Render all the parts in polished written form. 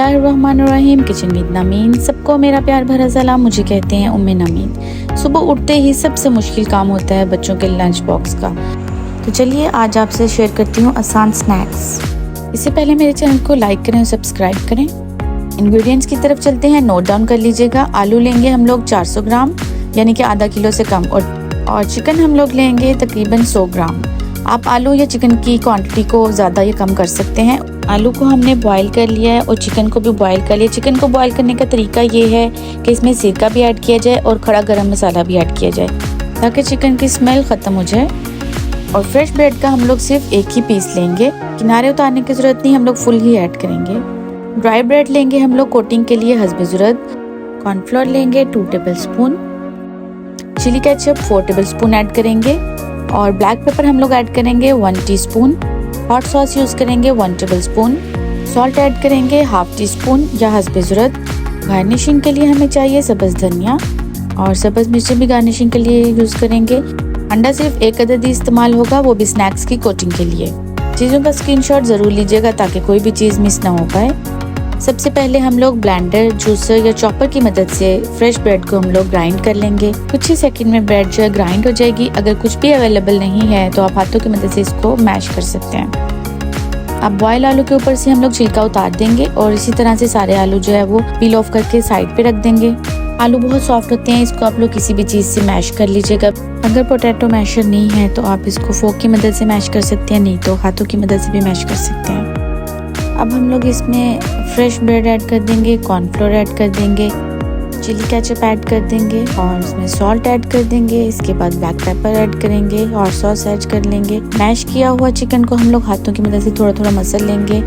बिस्मिल्लाहिर्रहमानिर्रहीम। Kitchen with Nameen. सबको मेरा प्यार भरा सलाम। मुझे कहते हैं उम्मे नमीन। सुबह उठते ही सबसे मुश्किल काम होता है बच्चों के लंच बॉक्स का। तो चलिए आज आपसे शेयर करती हूँ आसान स्नैक्स। इससे पहले मेरे चैनल को लाइक करें और सब्सक्राइब करें। इंग्रेडिएंट्स की तरफ चलते हैं, नोट डाउन कर लीजिएगा। आलू लेंगे हम लोग 400 ग्राम यानी कि आधा किलो से कम, और चिकन हम लोग लेंगे तकरीबन 100 ग्राम। आप आलू या चिकन की क्वांटिटी को ज़्यादा या कम कर सकते हैं। आलू को हमने बॉईल कर लिया है और चिकन को भी बॉईल कर लिया। चिकन को बॉईल करने का तरीका ये है कि इसमें सिरका भी ऐड किया जाए और खड़ा गरम मसाला भी ऐड किया जाए ताकि चिकन की स्मेल ख़त्म हो जाए। और फ्रेश ब्रेड का हम लोग सिर्फ एक ही पीस लेंगे, किनारे उतारने की ज़रूरत नहीं, हम लोग फुल ही ऐड करेंगे। ड्राई ब्रेड लेंगे हम लोग कोटिंग के लिए हस्ब ज़रूरत। कॉर्नफ्लोर लेंगे 2 tablespoon. Chilli ketchup 4 tablespoon add करेंगे। और ब्लैक पेपर हम लोग ऐड करेंगे 1 टीस्पून। हॉट सॉस यूज़ करेंगे 1 टेबल स्पून। सॉल्ट ऐड करेंगे ½ टीस्पून या हस्ब ज़रूरत। गार्निशिंग के लिए हमें चाहिए सब्ज़ धनिया और सब्ज़ मिर्चें भी गार्निशिंग के लिए यूज़ करेंगे। अंडा सिर्फ 1 अदद ही इस्तेमाल होगा, वो भी स्नैक्स की कोटिंग के लिए। चीज़ों का स्क्रीनशॉट ज़रूर लीजिएगा ताकि कोई भी चीज़ मिस ना हो पाए। सबसे पहले हम लोग ब्लेंडर, जूसर या चॉपर की मदद से फ्रेश ब्रेड को हम लोग ग्राइंड कर लेंगे। कुछ ही सेकंड में ब्रेड जो है ग्राइंड हो जाएगी। अगर कुछ भी अवेलेबल नहीं है तो आप हाथों की मदद से इसको मैश कर सकते हैं। अब बॉयल आलू के ऊपर से हम लोग छिलका उतार देंगे और इसी तरह से सारे आलू जो है वो पील ऑफ करके साइड पे रख देंगे। आलू बहुत सॉफ्ट होते हैं, इसको आप लोग किसी भी चीज़ से मैश कर लीजिएगा। अगर पोटैटो मैशर नहीं है तो आप इसको फोक की मदद से मैश कर सकते हैं, नहीं तो हाथों की मदद से भी मैश कर सकते हैं। अब हम लोग इसमें फ्रेश ब्रेड ऐड कर देंगे, कॉर्नफ्लोर ऐड कर देंगे, चिली केचप ऐड कर देंगे और इसमें सॉल्ट ऐड कर देंगे। इसके बाद ब्लैक पेपर ऐड करेंगे और सॉस ऐड कर लेंगे। मैश किया हुआ चिकन को हम लोग हाथों की मदद से थोड़ा थोड़ा मसल लेंगे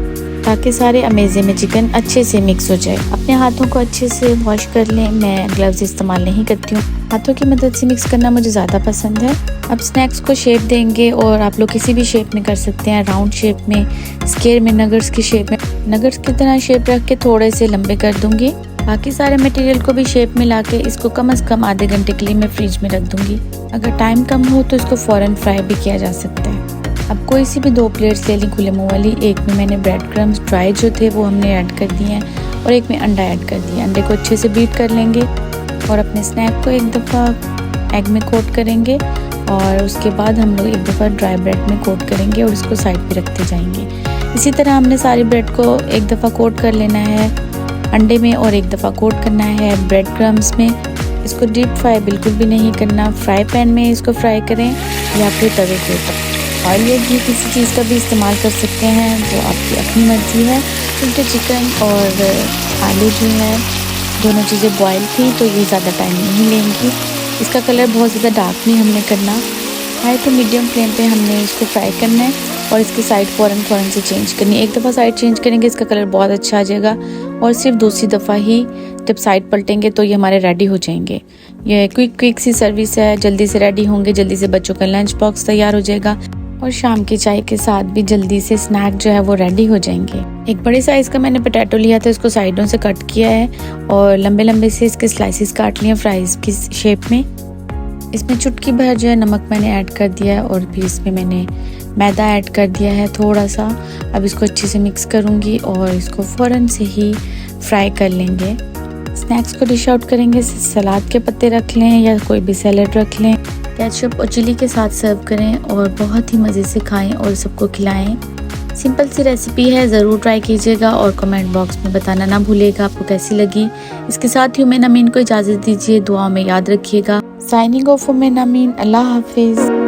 ताकि सारे अमेज़े में चिकन अच्छे से मिक्स हो जाए। अपने हाथों को अच्छे से वॉश कर लें। मैं ग्लव्स इस्तेमाल नहीं करती हूँ, हाथों की मदद से मिक्स करना मुझे ज़्यादा पसंद है। अब स्नैक्स को शेप देंगे और आप लोग किसी भी शेप में कर सकते हैं, राउंड शेप में, स्क्वायर में, नगर्स की शेप में। नगर्स की तरह शेप रख के थोड़े से लंबे कर दूंगी। बाकी सारे मटेरियल को भी शेप में लाके इसको कम से कम आधे घंटे के लिए मैं फ्रिज में रख दूंगी। अगर टाइम कम हो तो इसको फ़ौरन फ्राई भी किया जा सकता है। अब कोई सी भी 2 प्लेट्स ले ली खुले मुँह वाली। एक में मैंने ब्रेड क्रम्स ड्राई जो थे वो हमने ऐड कर दिए हैं और एक में अंडा ऐड कर दिया। अंडे को अच्छे से बीट कर लेंगे और अपने स्नैक को एक दफ़ा एग में कोट करेंगे और उसके बाद हम लोग एक दफ़ा ड्राई ब्रेड में कोट करेंगे और इसको साइड पे रखते जाएंगे। इसी तरह हमने सारी ब्रेड को एक दफ़ा कोट कर लेना है अंडे में और एक दफ़ा कोट करना है ब्रेड क्रम्स में। इसको डीप फ्राई बिल्कुल भी नहीं करना। फ्राई पैन में इसको फ्राई करें या फिर तवे के ऊपर। ऑयल या घी किसी चीज़ का भी इस्तेमाल कर सकते हैं, वो आपकी अपनी मर्ज़ी है। क्योंकि चिकन और आलू जो है दोनों चीज़ें बॉयल थी तो ये ज़्यादा टाइम नहीं लेंगी। इसका कलर बहुत ज़्यादा डार्क नहीं हमने करना। हाई टू मीडियम फ्लेम पे हमने इसको फ्राई करना है और इसकी साइड फ़ौरन से चेंज करनी है। एक दफ़ा साइड चेंज करेंगे इसका कलर बहुत अच्छा आ जाएगा और सिर्फ दूसरी दफ़ा ही जब साइड पलटेंगे तो ये हमारे रेडी हो जाएंगे। ये क्विक सी सर्विस है, जल्दी से रेडी होंगे, जल्दी से बच्चों का लंच बॉक्स तैयार हो जाएगा और शाम की चाय के साथ भी जल्दी से स्नैक जो है वो रेडी हो जाएंगे। एक बड़े साइज़ का मैंने पोटैटो लिया था, इसको साइडों से कट किया है और लंबे लंबे से इसके स्लाइसेस काट लिए फ्राइज़ की शेप में। इसमें चुटकी भर जो है नमक मैंने ऐड कर दिया है और फिर इसमें मैंने मैदा ऐड कर दिया है थोड़ा सा। अब इसको अच्छे से मिक्स करूँगी और इसको फ़ौरन से ही फ्राई कर लेंगे। स्नैक्स को डिश आउट करेंगे। सलाद के पत्ते रख लें या कोई भी सैलड रख लें, केचप और चिली के साथ सर्व करें और बहुत ही मज़े से खाएं और सबको खिलाएं। सिंपल सी रेसिपी है, ज़रूर ट्राई कीजिएगा और कमेंट बॉक्स में बताना ना भूलिएगा आपको कैसी लगी। इसके साथ ही उम्मे नमीन को इजाज़त दीजिए, दुआ में याद रखिएगा। साइनिंग ऑफ उम्मे नमीन। अल्लाह हाफिज़।